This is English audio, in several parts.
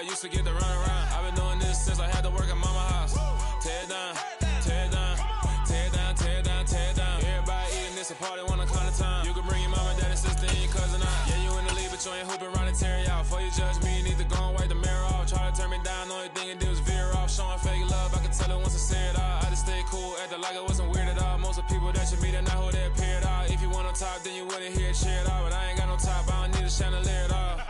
I used to get to run around. I've been doing this since I had to work at mama house. Tear it down, tear it down, tear it down, tear it down, tear it down. Everybody eating this a party one o'clock of time. You can bring your mama, daddy, sister, and your cousin out. Yeah, you in the league, but you ain't hooping around and tear out. Before you judge me, you need to go and wipe the mirror off. Try to turn me down, the only thing it did was veer off. Showing fake love, I can tell it once I say it all. I just stay cool, acting like it wasn't weird at all. Most of the people that you meet are not who they appear at all. If you want on top, then you wouldn't hear it cheer at all. But I ain't got no top, I don't need a chandelier at all.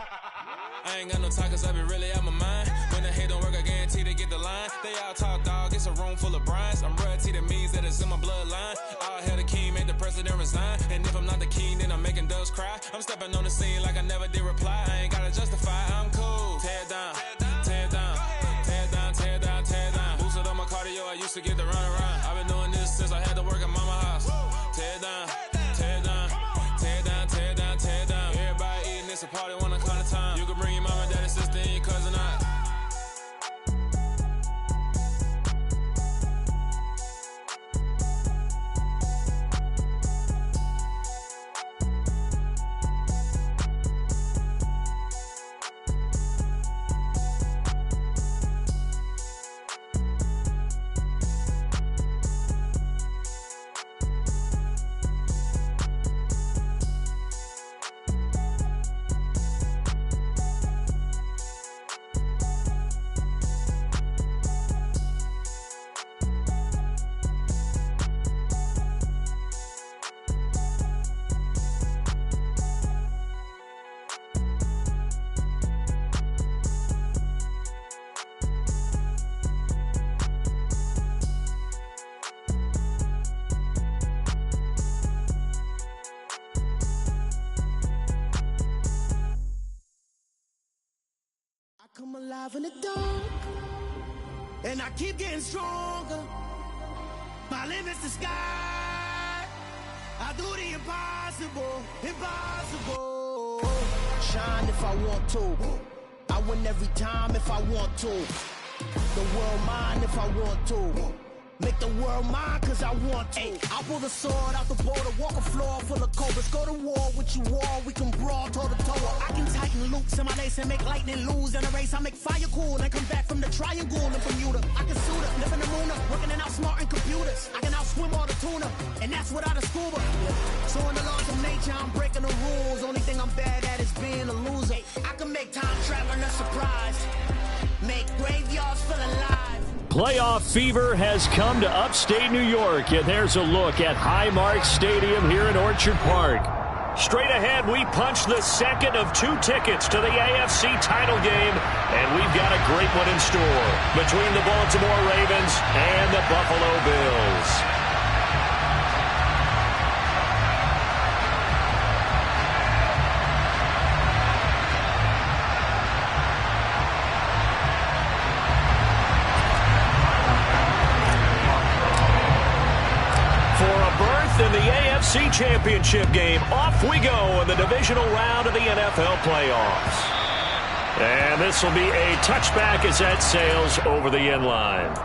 I ain't got no talk, cause I be really out my mind. When the head don't work, I guarantee they get the line. They all talk, dog, it's a room full of Bryans. I'm royalty, that means that it's in my bloodline. All hell the king, made the president resign. And if I'm not the king, then I'm making doves cry. I'm stepping on the scene like I never did reply. I ain't gotta justify, I'm cool. Tear it down, tear it down, tear it down, tear it down, tear it down. Boosted on my cardio, I used to get to run around. I've been doing this since I had to work at mama house. Tear it down, tear it down, tear it down, tear it down, tear it down. Everybody eating this a party one o'clock of time. You can bring your mama, daddy, sister, and your cousin out. Come alive in the dark, and I keep getting stronger. My limit's the sky. I do the impossible, impossible. Shine if I want to. I win every time if I want to. The world mine if I want to. Make the world mine cause I want to. I pull the sword out the border, walk a floor full of cobras. Go to war with you all, we can brawl toe to toe. I can tighten loops in my lace and make lightning lose in a race. I make fire cool and come back from the triangle and Bermuda. I can suit up, live in the moon, working and outsmarting computers. I can outswim all the tuna, and that's without a scuba. So in the laws of nature, I'm breaking the rules. Only thing I'm bad at is being a loser. I can make time traveling a surprise. Make graveyards feel alive. Playoff fever has come to upstate New York, and there's a look at Highmark Stadium here in Orchard Park. Straight ahead, we punch the second of 2 tickets to the AFC title game, and we've got a great one in store between the Baltimore Ravens and the Buffalo Bills. In the AFC Championship game, off we go in the divisional round of the NFL playoffs. And this will be a touchback as that sails over the end line.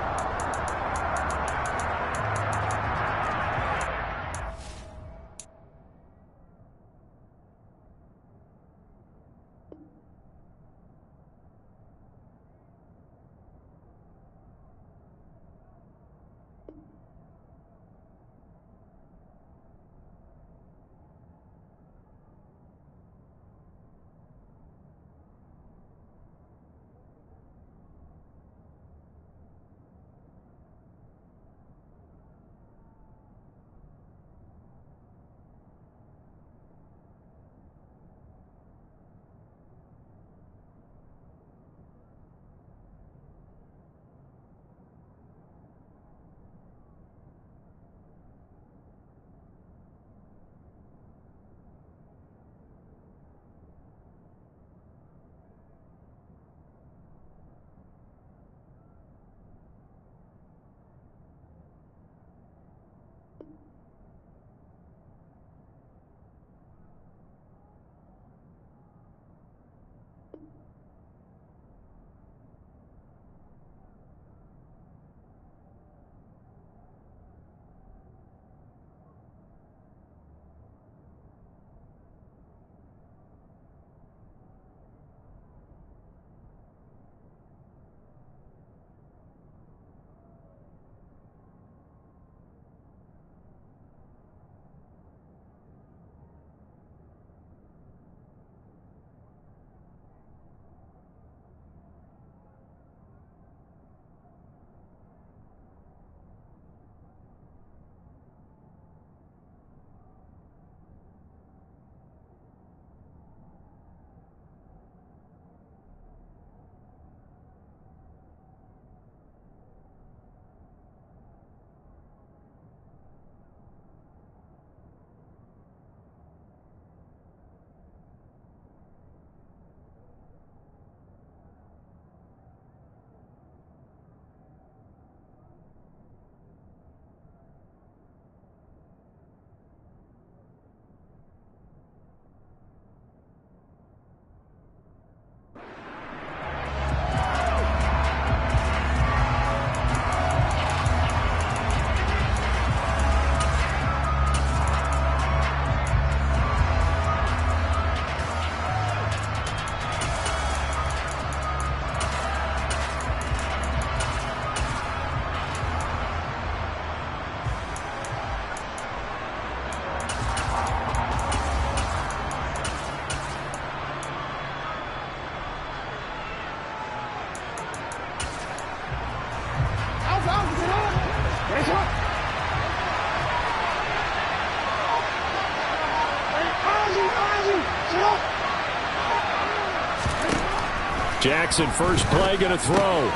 Jackson, first play, going to throw.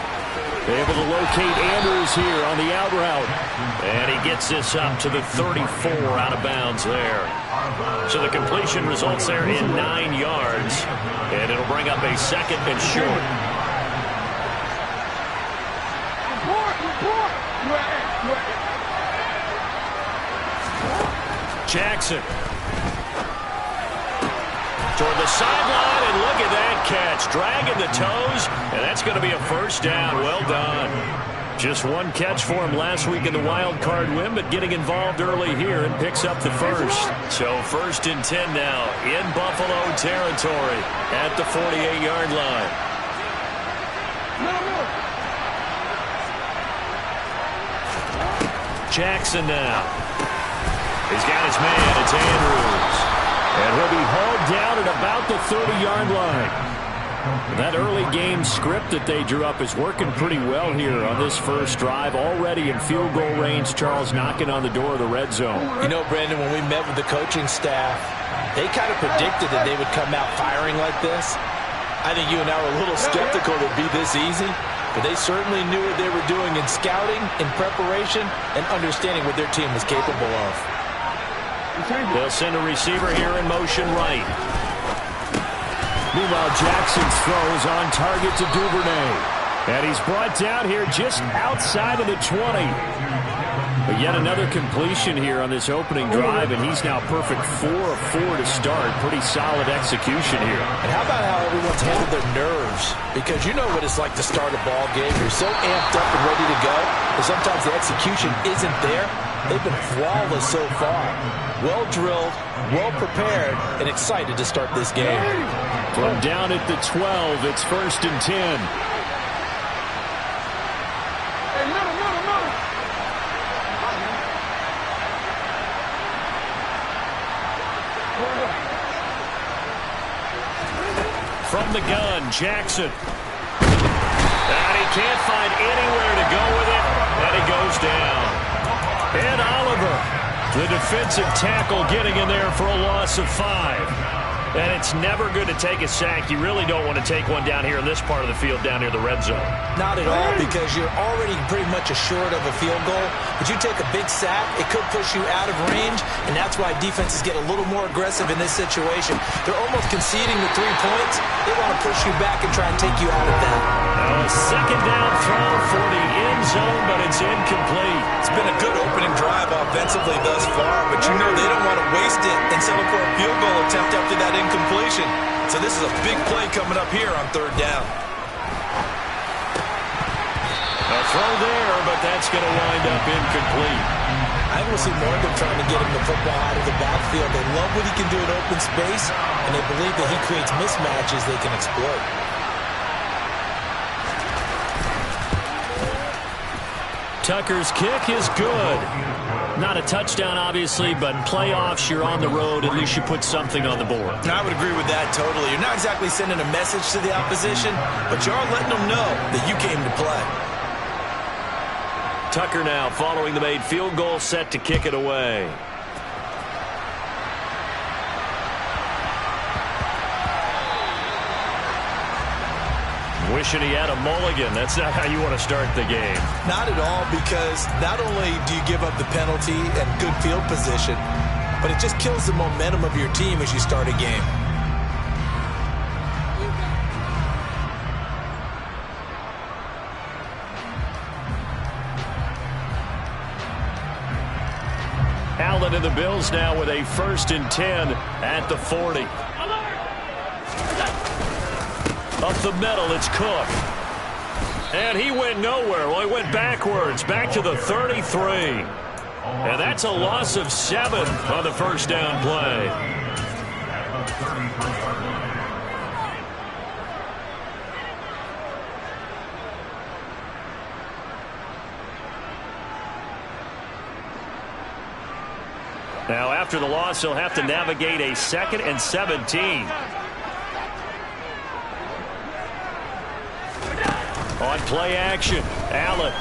Able to locate Andrews here on the out route. And he gets this up to the 34 out of bounds there. So the completion results there in 9 yards. And it'll bring up a 2nd and short. Jackson. Toward the sideline, and look at that catch. Dragging the toes, and that's going to be a first down. Well done. Just one catch for him last week in the wild card win, but getting involved early here and picks up the first. So 1st and 10 now in Buffalo territory at the 48-yard line. Jackson now. He's got his man. It's Andrews. And he'll be hauled down at about the 30-yard line. That early game script that they drew up is working pretty well here on this first drive. Already in field goal range, Charles knocking on the door of the red zone. You know, Brandon, when we met with the coaching staff, they kind of predicted that they would come out firing like this. I think you and I were a little skeptical it would be this easy, but they certainly knew what they were doing in scouting, in preparation, and understanding what their team was capable of. They'll send a receiver here in motion right. Meanwhile, Jackson's throw is on target to Duvernay. And he's brought down here just outside of the 20. But yet another completion here on this opening drive, and he's now perfect 4 of 4 to start. Pretty solid execution here. And how about how everyone's handled their nerves? Because you know what it's like to start a ball game. You're so amped up and ready to go, and sometimes the execution isn't there. They've been flawless so far. Well drilled, well prepared, and excited to start this game. From down at the 12, it's 1st and 10. From the gun, Jackson. And he can't find anywhere to go with it, and he goes down. And Oliver, the defensive tackle, getting in there for a loss of 5. And it's never good to take a sack. You really don't want to take one down here in this part of the field, down near the red zone. Not at all, because you're already pretty much assured of a field goal. But you take a big sack, it could push you out of range, and that's why defenses get a little more aggressive in this situation. They're almost conceding the 3 points. They want to push you back and try and take you out of that. A 2nd down throw for the end zone, but it's incomplete. It's been a good opening drive offensively thus far, but you know they don't want to waste it and settle for a field goal attempt after that incompletion. So this is a big play coming up here on 3rd down. A throw there, but that's going to wind up incomplete. I will see more of them trying to get him the football out of the backfield. They love what he can do in open space, and they believe that he creates mismatches they can exploit. Tucker's kick is good. Not a touchdown, obviously, but in playoffs, you're on the road. At least you put something on the board. I would agree with that totally. You're not exactly sending a message to the opposition, but you are letting them know that you came to play. Tucker now following the made field goal, set to kick it away. Wishing he had a mulligan. That's not how you want to start the game. Not at all, because not only do you give up the penalty and good field position, but it just kills the momentum of your team as you start a game. Allen and the Bills now with a 1st and 10 at the 40. Up the middle, it's Cook. And he went nowhere. Well, he went backwards, back to the 33. And that's a loss of 7 on the 1st down play. Now, after the loss, he'll have to navigate a 2nd and 17. On play action, Allen.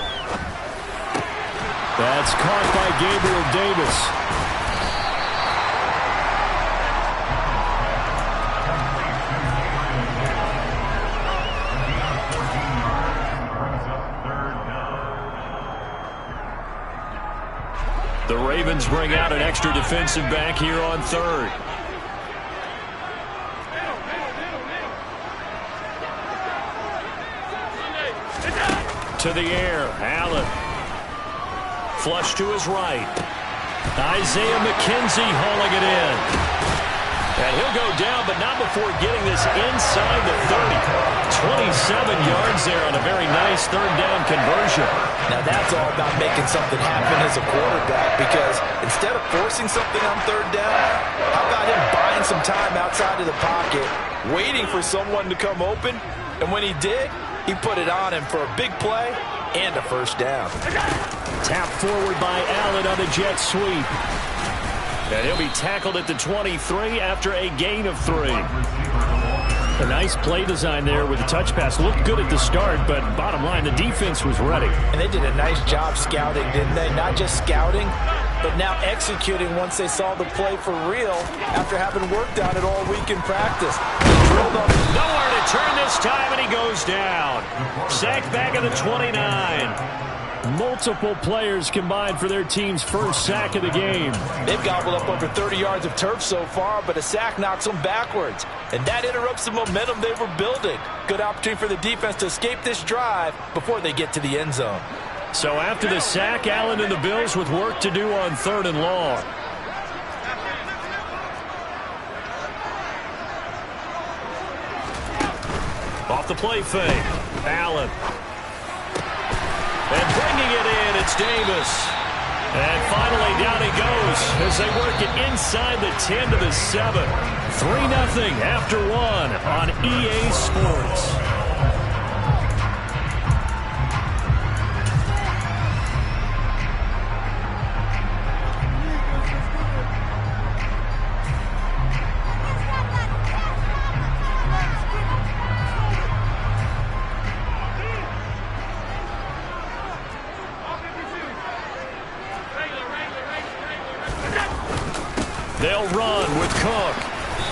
That's caught by Gabriel Davis. The Ravens bring out an extra defensive back here on third. To the air, Allen. Flush to his right. Isaiah McKenzie hauling it in. And he'll go down, but not before getting this inside the 30. 27 yards there on a very nice third down conversion. Now that's all about making something happen as a quarterback, because instead of forcing something on third down, how about him buying some time outside of the pocket, waiting for someone to come open, and when he did, he put it on him for a big play and a first down. Tapped forward by Allen on the jet sweep. And he'll be tackled at the 23 after a gain of 3. A nice play design there with the touch pass. Looked good at the start, but bottom line, the defense was ready. And they did a nice job scouting, didn't they? Not just scouting, but now executing once they saw the play for real after having worked on it all week in practice. Nowhere to turn this time, and he goes down. Sacked back at the 29. Multiple players combined for their team's first sack of the game. They've gobbled up over 30 yards of turf so far, but a sack knocks them backwards. And that interrupts the momentum they were building. Good opportunity for the defense to escape this drive before they get to the end zone. So after the sack, Allen and the Bills with work to do on 3rd and long. Off the play fake, Allen. And bringing it in, it's Davis. And finally down he goes as they work it inside the 10 to the 7. 3-0 after 1 on EA Sports. They'll run with Cook.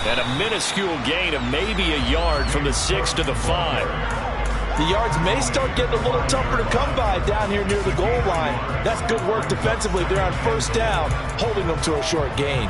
And a minuscule gain of maybe a yard from the 6 to the 5. The yards may start getting a little tougher to come by down here near the goal line. That's good work defensively. They're on first down, holding them to a short gain.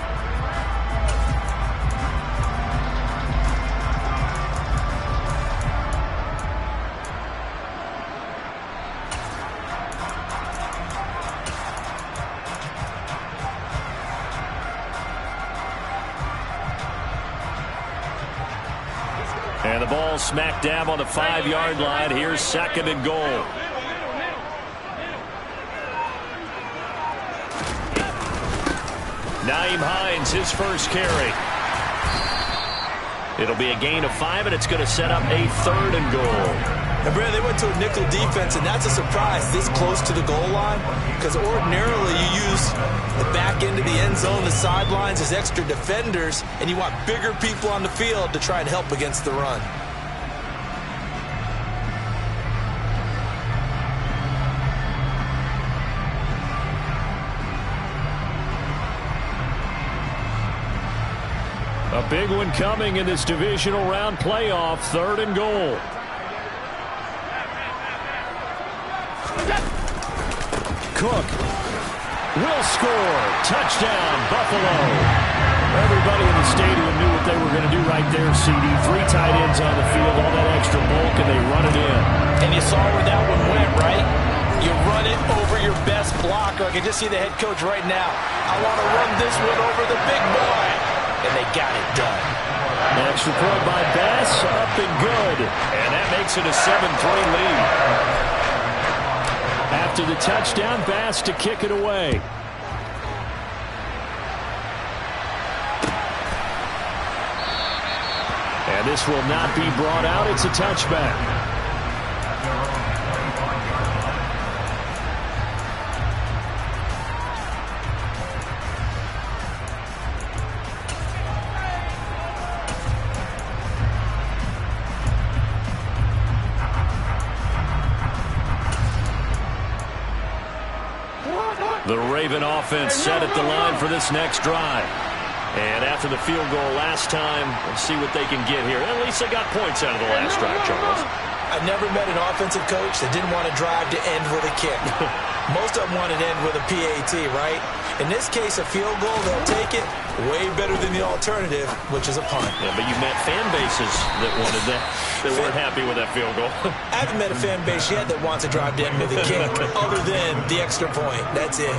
And the ball smack dab on the 5-yard line. Here's 2nd and goal. Nyheim Hines, his first carry. It'll be a gain of 5, and it's going to set up a 3rd and goal. And Brad, they went to a nickel defense, and that's a surprise this close to the goal line, because ordinarily you use the back end of the end zone, the sidelines as extra defenders, and you want bigger people on the field to try and help against the run. A big one coming in this divisional round playoff. 3rd and goal. Cook will score. Touchdown, Buffalo. Everybody in the stadium knew what they were going to do right there, CD. 3 tight ends on the field, all that extra bulk, and they run it in. And you saw where that one went, right? You run it over your best blocker. I can just see the head coach right now. I want to run this one over the big boy. And they got it done. Extra point by Bass, up and good. And that makes it a 7-3 lead. After the touchdown, Bass to kick it away. And this will not be brought out. It's a touchback. The Raven offense set at the line for this next drive. And after the field goal last time, we'll see what they can get here. At least they got points out of the last drive, Charles. I never met an offensive coach that didn't want to drive to end with a kick. Most of them wanted to end with a PAT, right? In this case, a field goal, they'll take it way better than the alternative, which is a punt. Yeah, but you met fan bases that wanted that, that weren't happy with that field goal. I haven't met a fan base yet that wants to drive to end with a kick other than the extra point. That's it.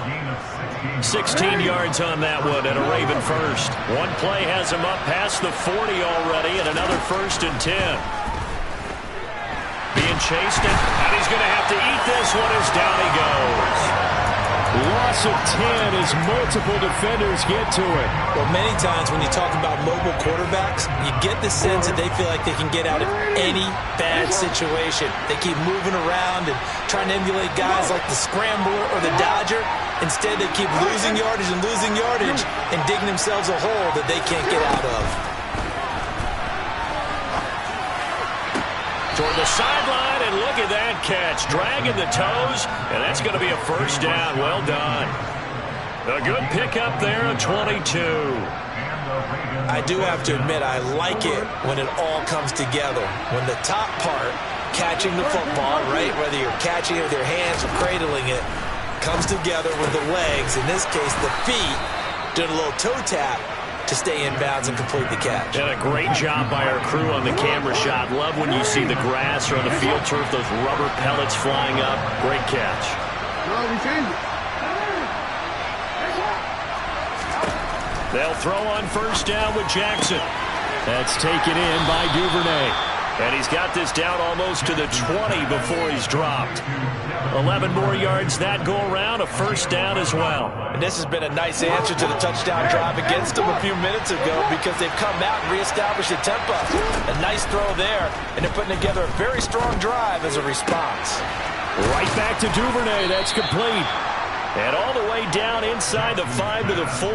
16 yards on that one and a Raven first. One play has him up past the 40 already and another 1st and 10. Being chased and he's going to have to eat this one as down he goes. Loss of 10 as multiple defenders get to it. Well, many times when you talk about mobile quarterbacks, you get the sense that they feel like they can get out of any bad situation. They keep moving around and trying to emulate guys like the Scrambler or the Dodger. Instead, they keep losing yardage and digging themselves a hole that they can't get out of. Toward the sideline, and look at that catch. Dragging the toes, and that's going to be a 1st down. Well done. A good pickup there at 22. I do have to admit, I like it when it all comes together. When the top part, catching the football, right, whether you're catching it with your hands or cradling it, comes together with the legs, in this case the feet, doing a little toe tap to stay in bounds and complete the catch. And a great job by our crew on the camera shot. Love when you see the grass or on the field turf, those rubber pellets flying up. Great catch. They'll throw on 1st down with Jackson. That's taken in by Duvernay. And he's got this down almost to the 20 before he's dropped. 11 more yards that go around, a 1st down as well. And this has been a nice answer to the touchdown drive against them a few minutes ago because they've come out and reestablished the tempo. A nice throw there, and they're putting together a very strong drive as a response. Right back to Duvernay. That's complete. And all the way down inside the 5 to the 4.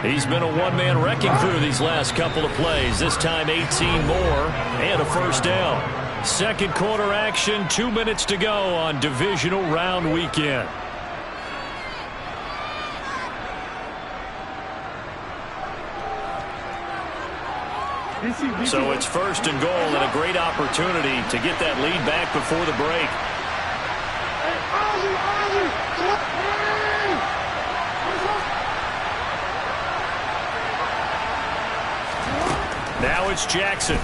He's been a one-man wrecking crew these last couple of plays. This time 18 more and a 1st down. Second quarter action, 2 minutes to go on divisional round weekend. So it's 1st and goal and a great opportunity to get that lead back before the break. Now it's Jackson.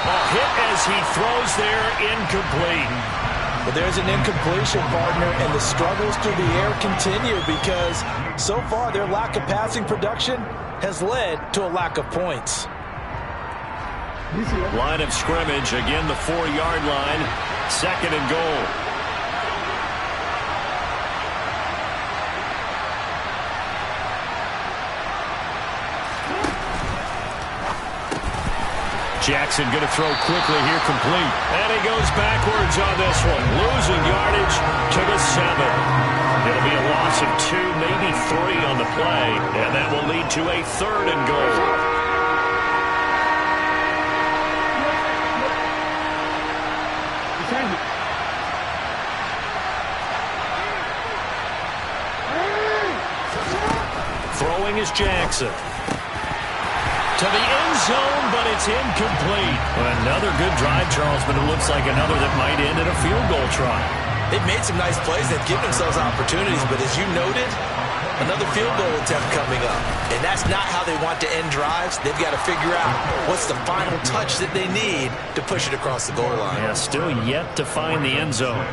A hit as he throws there, incomplete. But there's an incompletion, partner, and the struggles through the air continue because so far their lack of passing production has led to a lack of points. Line of scrimmage, again the 4-yard line, 2nd and goal. Jackson going to throw quickly here, complete. And he goes backwards on this one. Losing yardage to the 7. It'll be a loss of 2, maybe 3 on the play. And that will lead to a 3rd and goal. Throwing is Jackson. To the end zone, but it's incomplete. Another good drive, Charles, but it looks like another that might end in a field goal try. They've made some nice plays. They've given themselves opportunities, but as you noted, another field goal attempt coming up. And that's not how they want to end drives. They've got to figure out what's the final touch that they need to push it across the goal line. Yeah, still yet to find the end zone.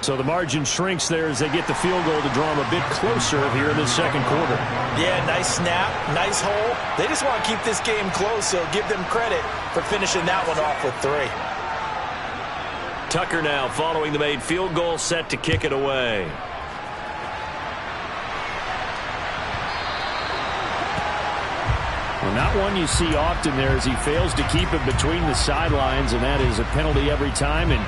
So the margin shrinks there as they get the field goal to draw them a bit closer here in the second quarter. Yeah, nice snap, nice hole. They just want to keep this game close, so give them credit for finishing that one off with 3. Tucker now following the made field goal, set to kick it away. Well, not one you see often there as he fails to keep it between the sidelines, and that is a penalty every time, and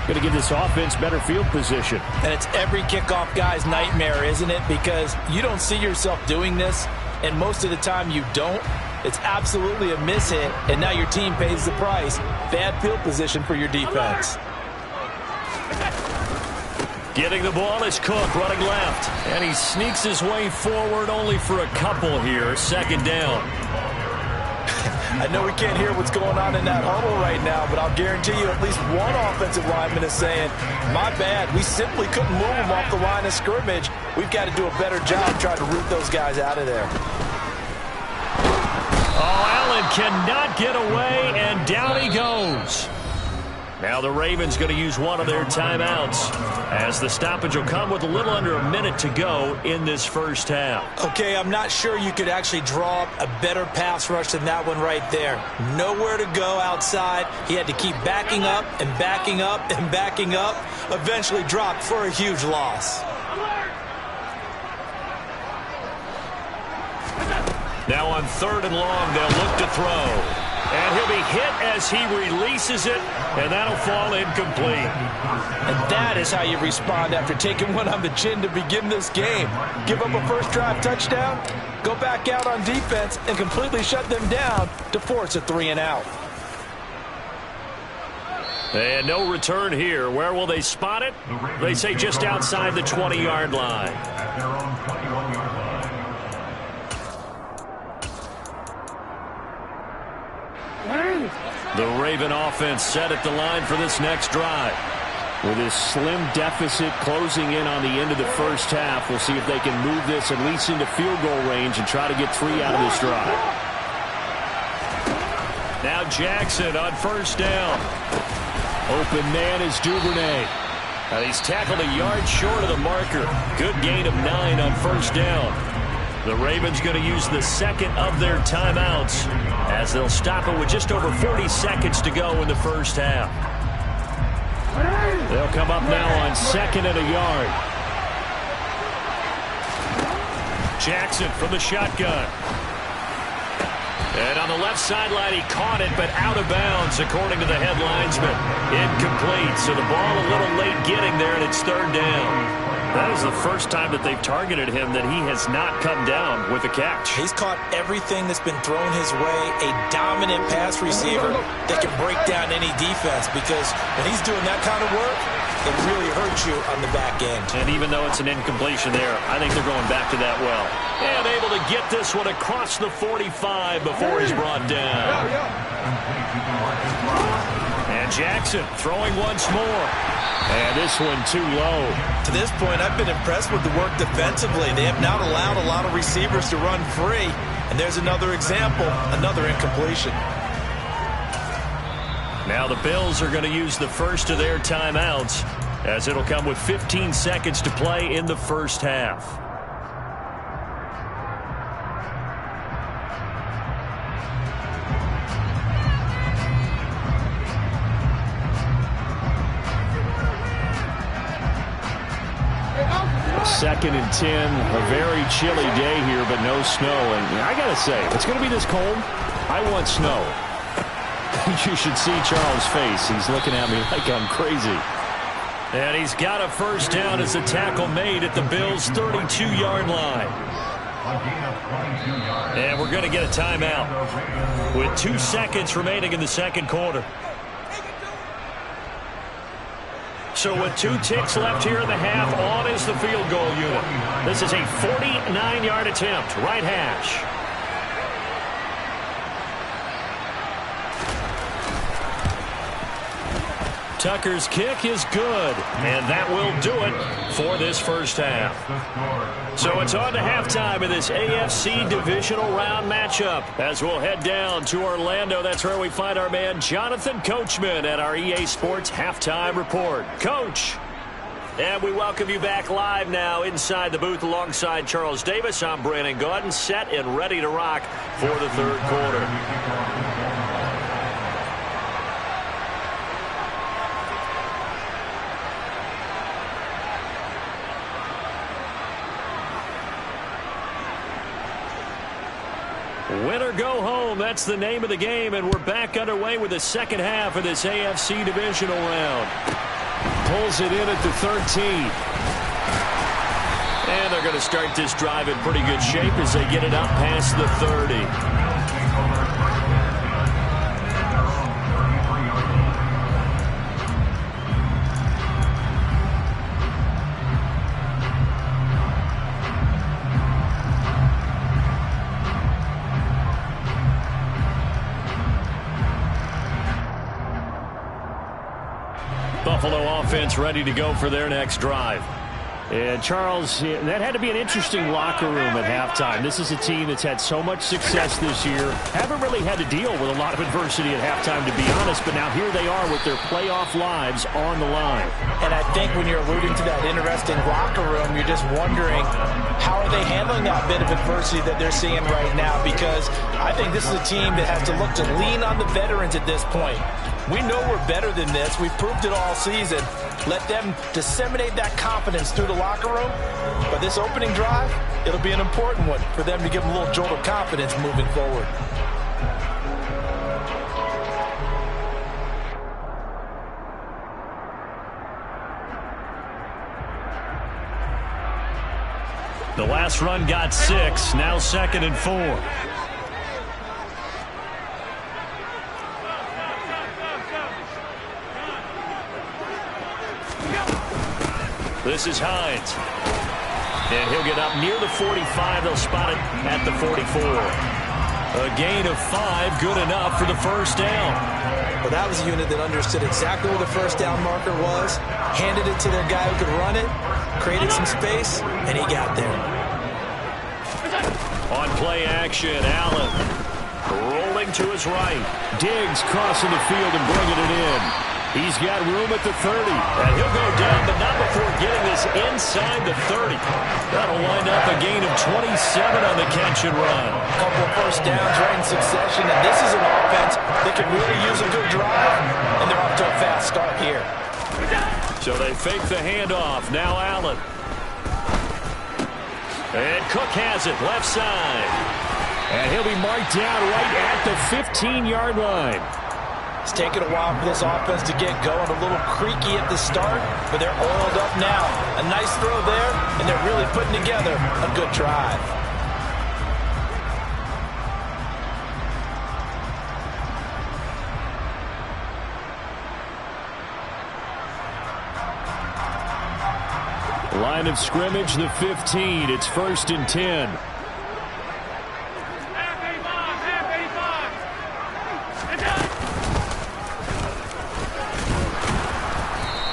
going to give this offense better field position. And it's every kickoff guy's nightmare, isn't it? Because you don't see yourself doing this, and most of the time you don't. It's absolutely a mishit, and now your team pays the price. Bad field position for your defense. Getting the ball is Cook running left, and he sneaks his way forward only for a couple here. 2nd down. I know we can't hear what's going on in that huddle right now, but I'll guarantee you at least one offensive lineman is saying, my bad, we simply couldn't move them off the line of scrimmage. We've got to do a better job trying to root those guys out of there. Oh, Allen cannot get away, and down he goes. Now the Ravens going to use one of their timeouts as the stoppage will come with a little under a minute to go in this first half. Okay, I'm not sure you could actually draw up a better pass rush than that one right there. Nowhere to go outside. He had to keep backing up and backing up and backing up. Eventually dropped for a huge loss. Now on 3rd and long, they'll look to throw. And he'll be hit as he releases it, and that'll fall incomplete. And that is how you respond after taking one on the chin to begin this game. Give up a first drive touchdown, go back out on defense, and completely shut them down to force a 3-and-out. And no return here. Where will they spot it? They say just outside the 20-yard line. At their own 21-yard line. The Raven offense set at the line for this next drive. With his slim deficit closing in on the end of the first half, we'll see if they can move this at least into field goal range and try to get 3 out of this drive. Now Jackson on first down. Open man is Duvernay. Now he's tackled a yard short of the marker. Good gain of 9 on first down. The Ravens going to use the second of their timeouts as they'll stop it with just over 40 seconds to go in the first half. They'll come up now on 2nd and a yard. Jackson from the shotgun. And on the left sideline, he caught it, but out of bounds, according to the head linesman. Incomplete, so the ball a little late getting there, and it's 3rd down. That is the first time that they've targeted him that he has not come down with a catch. He's caught everything that's been thrown his way. A dominant pass receiver that can break down any defense, because when he's doing that kind of work, it really hurts you on the back end. And even though it's an incompletion there, I think they're going back to that well. And able to get this one across the 45 before he's brought down. And Jackson throwing once more. And this one too low. To this point, I've been impressed with the work defensively. They have not allowed a lot of receivers to run free. And there's another example, another incompletion. Now the Bills are going to use the first of their timeouts, as it'll come with 15 seconds to play in the first half. Second and 10, a very chilly day here, but no snow. And I got to say, if it's going to be this cold, I want snow. You should see Charles' face. He's looking at me like I'm crazy. And he's got a first down as a tackle made at the Bills' 32-yard line. And we're going to get a timeout with 2 seconds remaining in the second quarter. So with 2 ticks left here in the half, on is the field goal unit. This is a 49-yard attempt, right hash. Tucker's kick is good, and that will do it for this first half. So it's on to halftime of this AFC Divisional Round matchup as we'll head down to Orlando. That's where we find our man Jonathan Coachman at our EA Sports Halftime Report. Coach, and we welcome you back live now inside the booth alongside Charles Davis. I'm Brandon Gaudin, set and ready to rock for the third quarter. Win or go home, that's the name of the game, and we're back underway with the second half of this AFC Divisional Round. Pulls it in at the 13. And they're going to start this drive in pretty good shape as they get it up past the 30. Buffalo offense ready to go for their next drive. And, Charles, that had to be an interesting locker room at halftime. This is a team that's had so much success this year. Haven't really had to deal with a lot of adversity at halftime, to be honest. But now here they are with their playoff lives on the line. And I think when you're alluding to that interesting locker room, you're just wondering how are they handling that bit of adversity that they're seeing right now? Because I think this is a team that has to look to lean on the veterans at this point. We know we're better than this. We've proved it all season. Let them disseminate that confidence through the locker room. But this opening drive, it'll be an important one for them to give them a little jolt of confidence moving forward. The last run got 6, now 2nd and 4. This is Hines. And he'll get up near the 45. They'll spot it at the 44. A gain of 5, good enough for the first down. Well, that was a unit that understood exactly where the first down marker was, handed it to their guy who could run it, created some space, and he got there. On play action, Allen rolling to his right. Diggs crossing the field and bringing it in. He's got room at the 30, and he'll go down, but not before getting this inside the 30. That'll wind up a gain of 27 on the catch and run. A couple of first downs right in succession, and this is an offense that can really use a good drive, and they're off to a fast start here. So they fake the handoff. Now Allen. And Cook has it, left side. And he'll be marked down right at the 15-yard line. It's taken a while for this offense to get going, a little creaky at the start, but they're oiled up now. A nice throw there, and they're really putting together a good drive. Line of scrimmage, the 15. It's 1st and 10.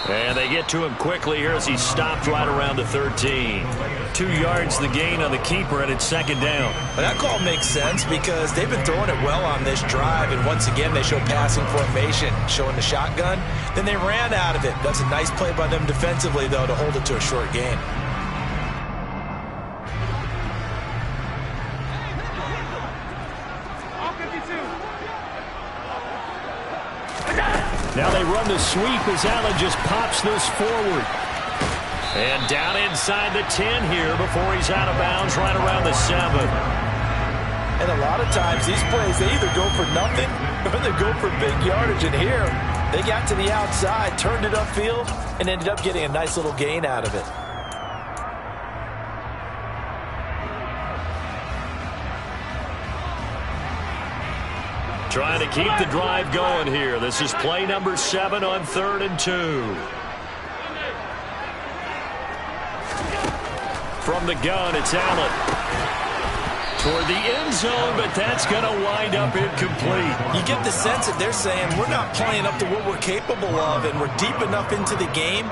And they get to him quickly here as he stopped right around the 13. 2 yards the gain on the keeper, and it's 2nd down. Well, that call makes sense because they've been throwing it well on this drive, and once again they show passing formation, showing the shotgun. Then they ran out of it. That's a nice play by them defensively, though, to hold it to a short gain. Now they run the sweep as Allen just pops this forward. And down inside the 10 here before he's out of bounds right around the 7. And a lot of times these plays, they either go for nothing or they go for big yardage. And here, they got to the outside, turned it upfield, and ended up getting a nice little gain out of it. Trying to keep the drive going here. This is play number 7 on 3rd and 2. From the gun, it's Allen. Toward the end zone, but that's going to wind up incomplete. You get the sense that they're saying we're not playing up to what we're capable of, and we're deep enough into the game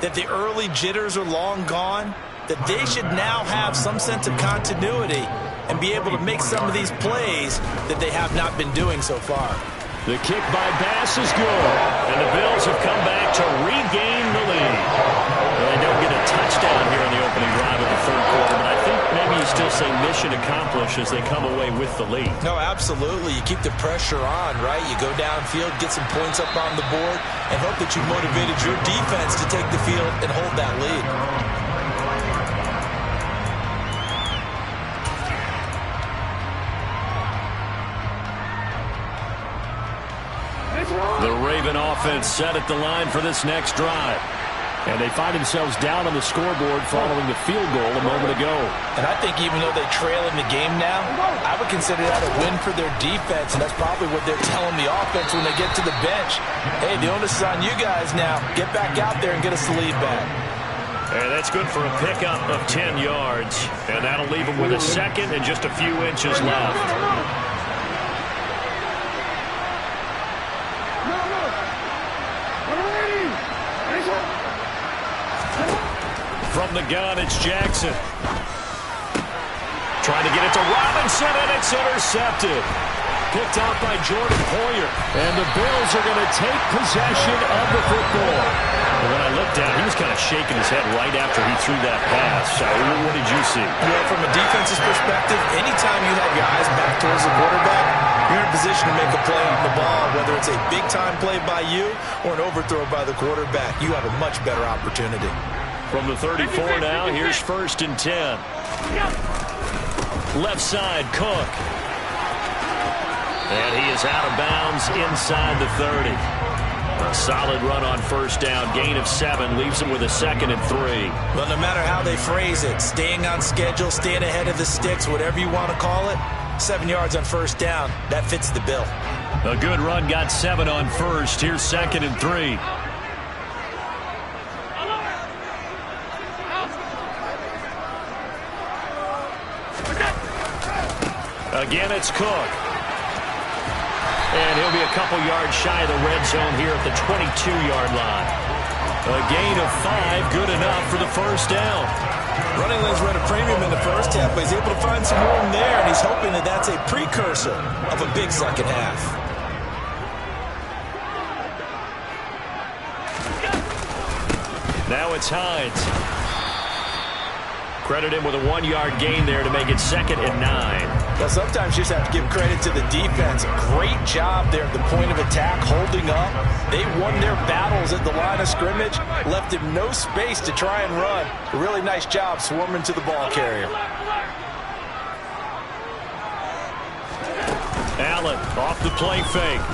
that the early jitters are long gone, that they should now have some sense of continuity and be able to make some of these plays that they have not been doing so far. The kick by Bass is good, and the Bills have come back to regain the lead. Well, they don't get a touchdown here in the opening drive of the 3rd quarter, but I think maybe you still say mission accomplished as they come away with the lead. No, absolutely. You keep the pressure on, right? You go downfield, get some points up on the board, and hope that you motivated your defense to take the field and hold that lead. The Raven offense set at the line for this next drive. And they find themselves down on the scoreboard following the field goal a moment ago. And I think even though they trail in the game now, I would consider that a win for their defense, and that's probably what they're telling the offense when they get to the bench. Hey, the onus is on you guys now. Get back out there and get us the lead back. And that's good for a pickup of 10 yards. And that'll leave them with a 2nd and just a few inches left. From the gun, it's Jackson. Trying to get it to Robinson, and it's intercepted. Picked off by Jordan Poyer. And the Bills are going to take possession of the football. And when I looked down, he was kind of shaking his head right after he threw that pass. So what did you see? Well, from a defense's perspective, anytime you have your eyes back towards the quarterback, you're in a position to make a play on the ball, whether it's a big-time play by you or an overthrow by the quarterback. You have a much better opportunity. From the 34 now, here's 1st and 10. Left side, Cook. And he is out of bounds inside the 30. A solid run on 1st down. Gain of 7 leaves him with a 2nd and 3. Well, no matter how they phrase it, staying on schedule, staying ahead of the sticks, whatever you want to call it, 7 yards on 1st down. That fits the bill. A good run, got 7 on 1st. Here's 2nd and 3. Again, it's Cook. And he'll be a couple yards shy of the red zone here at the 22-yard line. A gain of 5, good enough for the 1st down. Running lanes were at a premium in the first half, but he's able to find some room there, and he's hoping that that's a precursor of a big second half. Now it's Hines. Credit him with a 1-yard gain there to make it 2nd and 9. Well, sometimes you just have to give credit to the defense. Great job there at the point of attack, holding up. They won their battles at the line of scrimmage, left him no space to try and run. A really nice job swarming to the ball carrier. Allen off the play fake.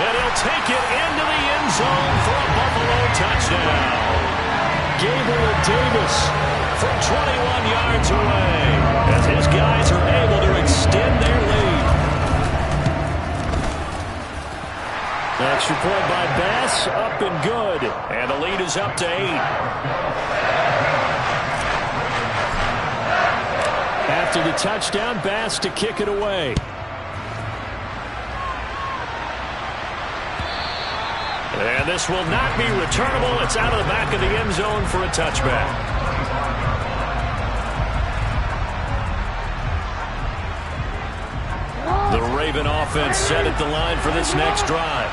And he'll take it into the end zone for a Buffalo touchdown. Gabriel Davis from 21 yards away as his guys are able to extend their lead. Extra point by Bass, up and good. And the lead is up to 8. After the touchdown, Bass to kick it away. And this will not be returnable. It's out of the back of the end zone for a touchback. The Raven offense set at the line for this next drive.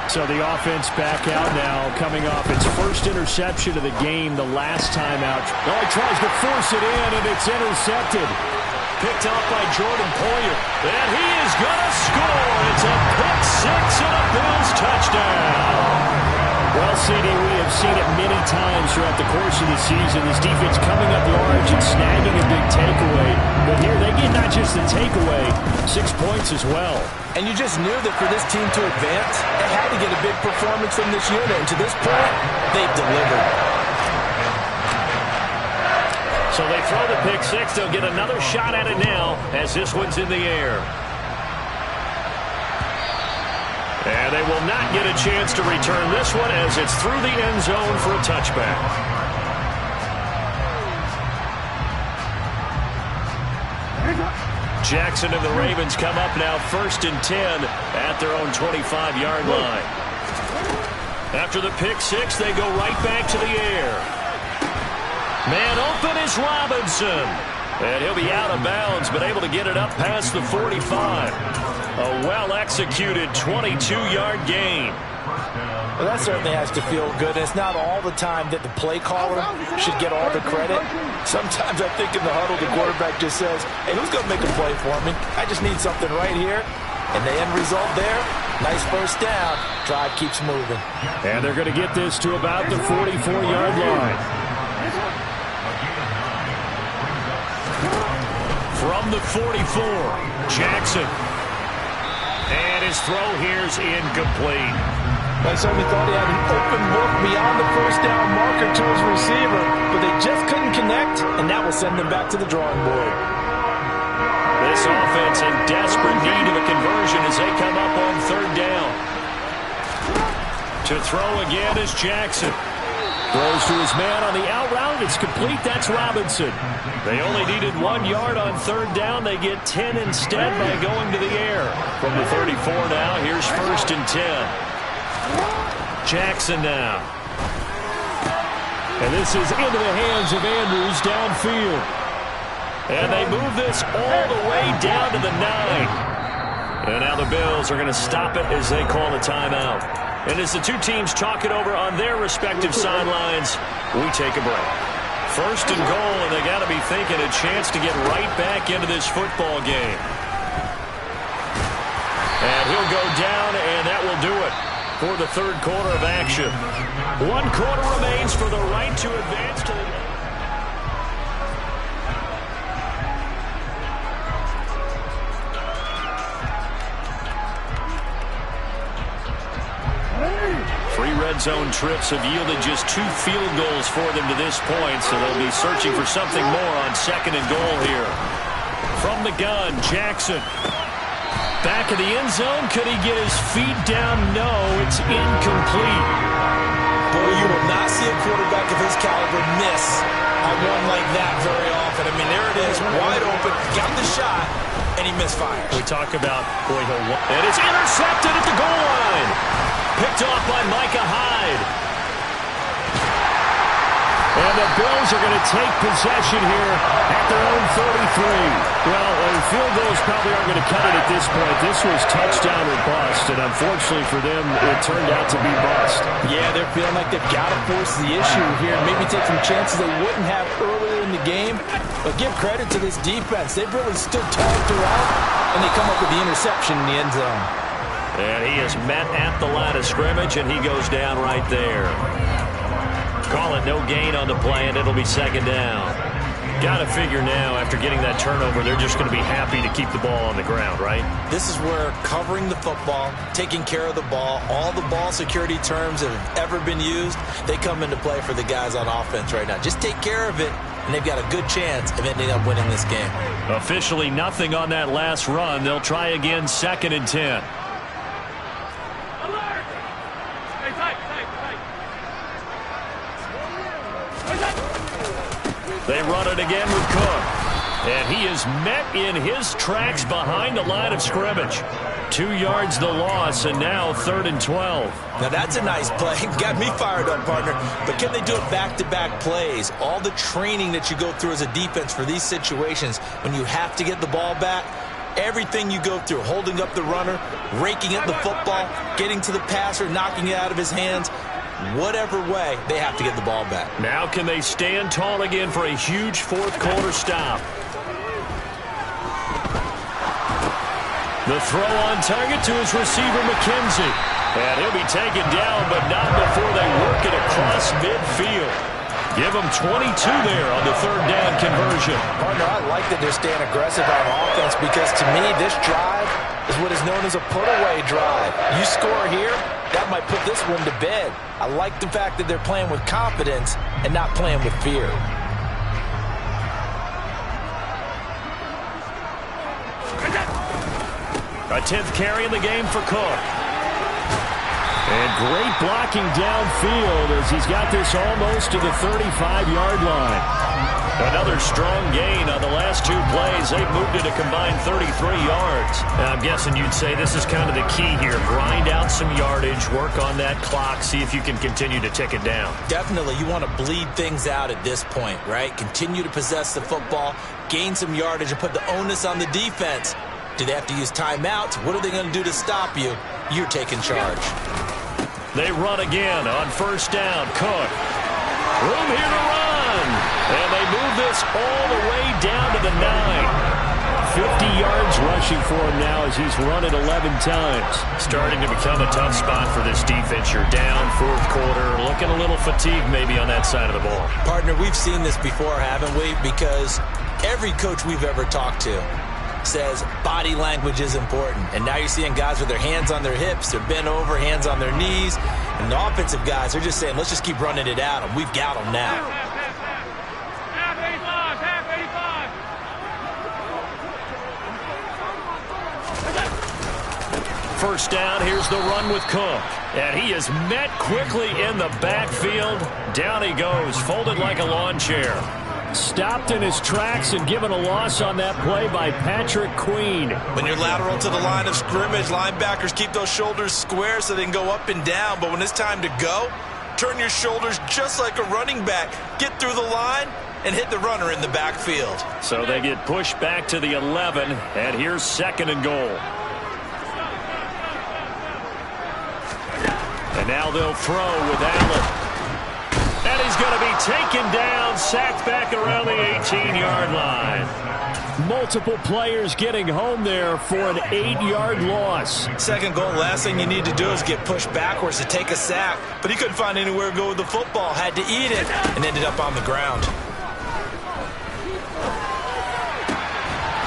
So the offense back out now, coming off its first interception of the game the last time out. Oh, he tries to force it in, and it's intercepted. Picked off by Jordan Poyer. And he is going to score. It's a pick 6 and a Bills touchdown. Well, CD, we have seen it many times throughout the course of the season. This defense coming up large and snagging a big takeaway. But here they get not just the takeaway, 6 points as well. And you just knew that for this team to advance, they had to get a big performance from this unit. And to this point, they've delivered. So they throw the pick 6. They'll get another shot at it now as this one's in the air. And they will not get a chance to return this one as it's through the end zone for a touchback. Jackson and the Ravens come up now 1st and 10 at their own 25-yard line. After the pick 6, they go right back to the air. Man open is Robinson. And he'll be out of bounds, but able to get it up past the 45. A well-executed 22-yard gain. Well, that certainly has to feel good. It's not all the time that the play caller should get all the credit. Sometimes I think in the huddle, the quarterback just says, hey, who's going to make a play for me? I just need something right here. And the end result there, nice 1st down. Drive keeps moving. And they're going to get this to about the 44-yard line. From the 44, Jackson. And his throw here's incomplete. Well, certainly thought he had an open look beyond the 1st down marker to his receiver, but they just couldn't connect, and that will send them back to the drawing board. This offense in desperate need of a conversion as they come up on 3rd down. To throw again is Jackson. Throws to his man on the out route. It's complete. That's Robinson. They only needed 1 yard on 3rd down. They get 10 instead by going to the air. From the 34 now, here's 1st and 10. Jackson now. And this is into the hands of Andrews downfield. And they move this all the way down to the 9. And now the Bills are going to stop it as they call a timeout. And as the two teams talk it over on their respective sidelines, we take a break. First and goal, and they got to be thinking a chance to get right back into this football game. And he'll go down, and that will do it for the third quarter of action. 1 quarter remains for the right to advance to the... Three red zone trips have yielded just 2 field goals for them to this point, so they'll be searching for something more on second and goal here. From the gun, Jackson. Back of the end zone. Could he get his feet down? No, it's incomplete. Boy, you will not see a quarterback of his caliber miss on one like that very often. I mean, there it is, wide open, got the shot, and he misfires. We talk about, boy, and it's intercepted at the goal line. Picked off by Micah Hyde. And the Bills are going to take possession here at their own 33. Well, field goals probably aren't going to cut it at this point. This was touchdown or bust, and unfortunately for them, it turned out to be bust. Yeah, they're feeling like they've got to force the issue here and maybe take some chances they wouldn't have earlier in the game. But give credit to this defense. They've really stood tall throughout, and they come up with the interception in the end zone. And he is met at the line of scrimmage, and he goes down right there. Call it no gain on the play, and it'll be second down. Got to figure now, after getting that turnover, they're just going to be happy to keep the ball on the ground, right? This is where covering the football, taking care of the ball, all the ball security terms that have ever been used, they come into play for the guys on offense right now. Just take care of it, and they've got a good chance of ending up winning this game. Officially nothing on that last run. They'll try again, 2nd and 10. They run it again with Cook. And he is met in his tracks behind the line of scrimmage. 2 yards the loss, and now 3rd and 12. Now that's a nice play. Got me fired up, partner. But can they do it back-to-back plays? All the training that you go through as a defense for these situations, when you have to get the ball back, everything you go through, holding up the runner, raking at the football, getting to the passer, knocking it out of his hands, whatever way, they have to get the ball back. Now can they stand tall again for a huge fourth quarter stop? The throw on target to his receiver, McKenzie. And he'll be taken down, but not before they work it across midfield. Give them 22 there on the 3rd down conversion. Partner, I like that they're staying aggressive on offense because to me, this drive is what is known as a put-away drive. You score here, that might put this one to bed. I like the fact that they're playing with confidence and not playing with fear. A 10th carry in the game for Cook. And great blocking downfield as he's got this almost to the 35-yard line. Another strong gain on the last 2 plays. They've moved it a combined 33 yards. Now, I'm guessing you'd say this is kind of the key here. Grind out some yardage, work on that clock, see if you can continue to tick it down. Definitely. You want to bleed things out at this point, right? Continue to possess the football, gain some yardage, and put the onus on the defense. Do they have to use timeouts? What are they going to do to stop you? You're taking charge. They run again on 1st down. Cook. Room here to run. And they move this all the way down to the 9. 50 yards rushing for him now as he's run it 11 times. Starting to become a tough spot for this defense. You're down 4th quarter. Looking a little fatigued maybe on that side of the ball. Partner, we've seen this before, haven't we? Because every coach we've ever talked to says body language is important. And now you're seeing guys with their hands on their hips, they're bent over, hands on their knees. And the offensive guys are just saying, let's just keep running it out, and we've got them now. Half 85. 1st down, here's the run with Cook. And he is met quickly in the backfield. Down he goes, folded like a lawn chair. Stopped in his tracks and given a loss on that play by Patrick Queen. When you're lateral to the line of scrimmage, linebackers keep those shoulders square so they can go up and down. But when it's time to go, turn your shoulders just like a running back. Get through the line and hit the runner in the backfield. So they get pushed back to the 11, and here's 2nd and goal. And now they'll throw with Allen. And he's going to be taken down, sacked back around the 18-yard line. Multiple players getting home there for an 8-yard loss. 2nd goal, last thing you need to do is get pushed backwards to take a sack. But he couldn't find anywhere to go with the football, had to eat it, and ended up on the ground.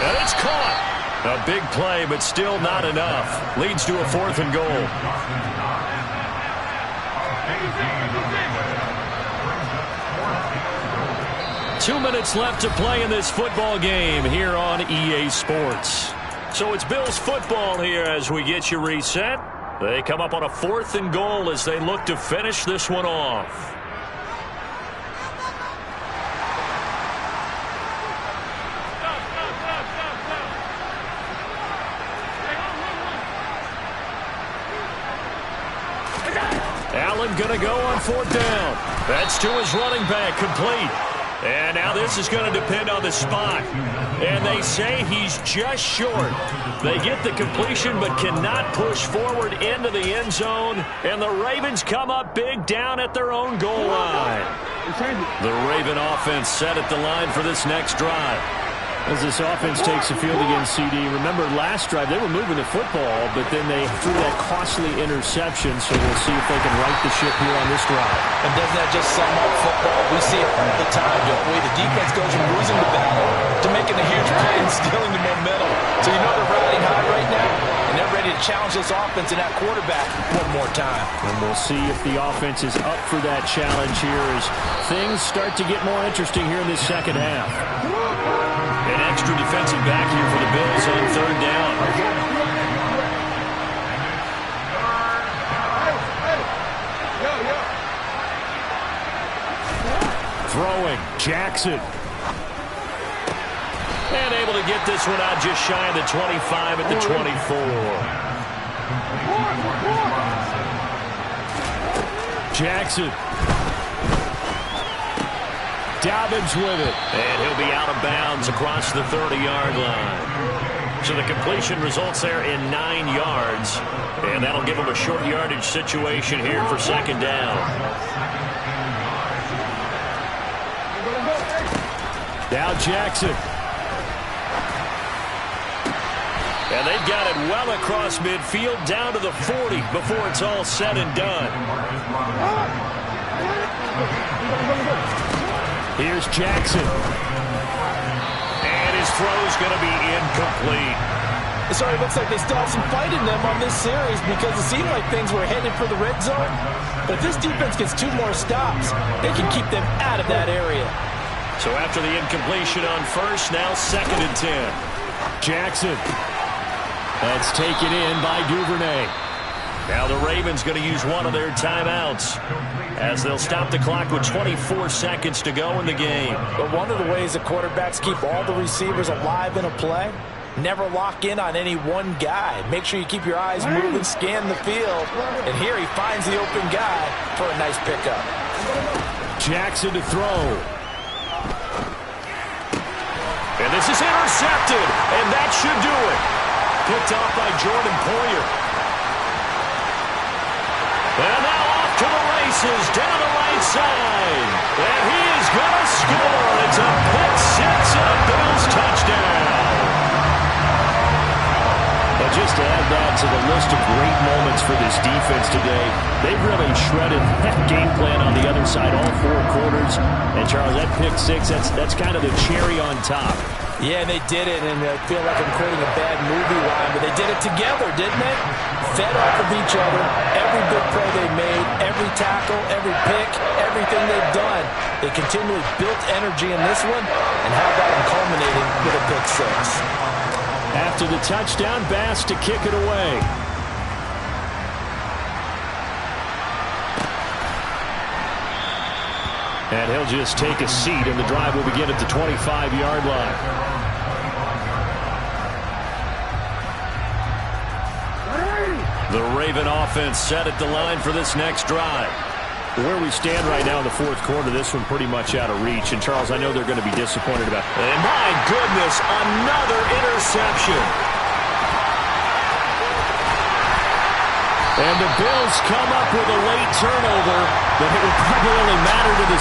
And it's caught. A big play, but still not enough. Leads to a 4th and goal. 2 minutes left to play in this football game here on EA Sports. So it's Bills football here as we get you reset. They come up on a 4th and goal as they look to finish this one off. Allen going to go on 4th down. That's to his running back, complete. And now this is going to depend on the spot. And they say he's just short. They get the completion but cannot push forward into the end zone. And the Ravens come up big down at their own goal line. The Raven offense set at the line for this next drive. As this offense takes the field against CD, remember last drive they were moving the football, but then they threw that costly interception, so we'll see if they can right the ship here on this drive. And doesn't that just sum up football? We see it all the time, don't we? The defense goes from losing the battle to making a huge play and stealing the momentum. So you know they're riding high right now, and they're ready to challenge this offense and that quarterback one more time. And we'll see if the offense is up for that challenge here as things start to get more interesting here in this second half. An extra defensive back here for the Bills on 3rd down. Throwing, Jackson. And able to get this one out just shy of the 25 at the 24. Jackson. Dobbins with it. And he'll be out of bounds across the 30-yard line. So the completion results there in 9 yards. And that'll give him a short yardage situation here for 2nd down. Now Jackson. And they've got it well across midfield down to the 40 before it's all said and done. Here's Jackson. And his throw's going to be incomplete. So it looks like they still have some fight in them on this series because it seemed like things were headed for the red zone. But if this defense gets 2 more stops, they can keep them out of that area. So after the incompletion on 1st, now 2nd and 10. Jackson. That's taken in by Duvernay. Now the Ravens going to use one of their timeouts as they'll stop the clock with 24 seconds to go in the game. But one of the ways the quarterbacks keep all the receivers alive in a play, never lock in on any one guy. Make sure you keep your eyes moving, scan the field. And here he finds the open guy for a nice pickup. Jackson to throw. And this is intercepted, and that should do it. Picked off by Jordan Poyer. And now off to the races, down the right side. And he is going to score. It's a pick 6 and a Bills touchdown. But just to add that to the list of great moments for this defense today, they've really shredded that game plan on the other side all 4 quarters. And, Charles, that pick 6, that's kind of the cherry on top. Yeah, they did it, and I feel like I'm quoting a bad movie line, but they did it together, didn't they? Fed off of each other, every big play they made, every tackle, every pick, everything they've done. They continually built energy in this one, and how about them culminating with a pick 6? After the touchdown, Bass to kick it away. And he'll just take a seat, and the drive will begin at the 25-yard line. The Raven offense set at the line for this next drive. Where we stand right now in the fourth quarter, this one pretty much out of reach. And, Charles, I know they're going to be disappointed about it. And, my goodness, another interception. And the Bills come up with a late turnover, but it would probably only matter to the